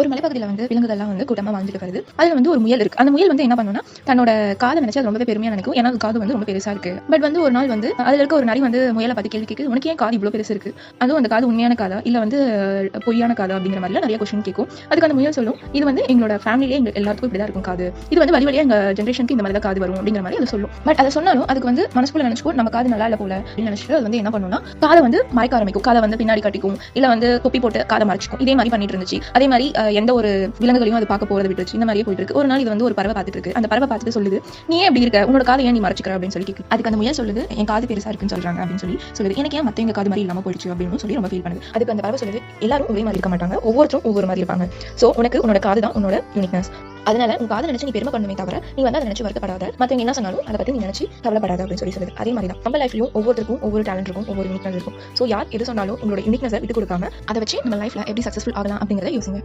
ஒரு மலைப்பகுதியில் வந்து விலங்குகள்லாம் வந்து கூட்டமாக வாழ்ந்துட்டு வருது. அதில் வந்து ஒரு முயல் இருக்கு. அந்த முயல் வந்து என்ன பண்ணுன்னா தன்னோட காதை நினைச்சு அது ரொம்பவே பெருமையாக நினைக்கும். ஏன்னா அது காது வந்து ரொம்ப பெருசா இருக்கு. பட் வந்து ஒரு நாள் வந்து அதில் இருக்க ஒரு நரி வந்து முயலை பற்றி கேள்வி கேட்குது, உனக்கு ஏன் காது இவ்வளோ பெருசு இருக்கு, அதுவும் அந்த காது உண்மையான காதா இல்லை வந்து பொய்யான காதா அப்படிங்கிற மாதிரிலாம் நிறைய கொஸ்டின் கேட்கும். அதுக்கு அந்த முயல் சொல்லும், இது வந்து எங்களோட ஃபேமிலியே எங்க எல்லாருக்கும் இப்படி தான் இருக்கும் காது, இது வந்து வழி வழியாக எங்கள் ஜென்ரேஷனுக்கு இந்த மாதிரி தான் காது வரும் அப்படிங்கிற மாதிரி அதை சொல்லும். பட் அதை சொன்னாலும் அதுக்கு வந்து மனசுக்குள்ள நினைச்சுக்கோ நம்ம காது நல்லா இல்லை போல அப்படின்னு நினைச்சிட்டு அது வந்து என்ன பண்ணுன்னா காதை வந்து மறைக்க ஆரம்பிக்கும். காதை வந்து பின்னாடி கட்டிக்கும், இல்லை வந்து தொப்பி போட்டு காதை மறைச்சிக்கும். இதே மாதிரி பண்ணிட்டு இருந்துச்சு. அதே மாதிரி எந்த ஒரு விலங்குகளையும் அது பார்க்க போறதை விட்டுச்சு. இந்த மாதிரியே போயிட்டு இருக்கு. ஒரு நாள் இது வந்து ஒரு பறவை பார்த்துட்டு இருக்கு. அந்த பறவை பார்த்துட்டு சொல்லுது, நீ ஏன் இப்படி இருக்க, உன்னோட காதை ஏன் நீ மறைச்சிக்கிற அப்படின்னு சொல்லி கேட்கு. அதுக்கு அந்த முயல் சொல்லுது, என் காது பெருசா இருக்குன்னு சொல்றாங்க அப்படின்னு சொல்லி சொல்லுது. எனக்கு ஏன் மத்தவங்க காது மாதிரி இல்லாம போயிடுச்சு அப்படின்னு சொல்லி ரொம்ப ஃபீல் பண்ணுது. அதுக்கு அந்த பறவை சொல்லுது, எல்லாரும் ஒரே மாதிரி இருக்க மாட்டாங்க, ஒவ்வொருத்தரும் ஒவ்வொரு மாதிரி இருப்பாங்க. சோ உனக்கு உன்னோட காது தான் உன்னோட யூனிக்னஸ். அதனால உன் காதை நினைச்சு நீ பெருமை பண்ணுமே தவிர நீ வந்து அதை நினைச்சு வருத்தப்படாத, மத்தவங்க என்ன சொன்னாலும் அதை பத்தி நீ நினைச்சு கவலைப்படாத அப்படின்னு சொல்லி சொல்லுது. அதே மாதிரி தான் நம்ம லைஃப்லயும் ஒவ்வொருத்தருக்கும் ஒவ்வொரு டேலண்ட் இருக்கும், ஒவ்வொரு யூனிக்னஸ் இருக்கும். சோ யார் எது சொன்னாலும் உங்களோட யூனிக்னஸை விட்டு கொடுக்காம அதை வச்சு நம்ம லைஃப்ல எப்படி சக்சஸ்ஃபுல் ஆகலாம் அப்படிங்கறத யோசிங்க.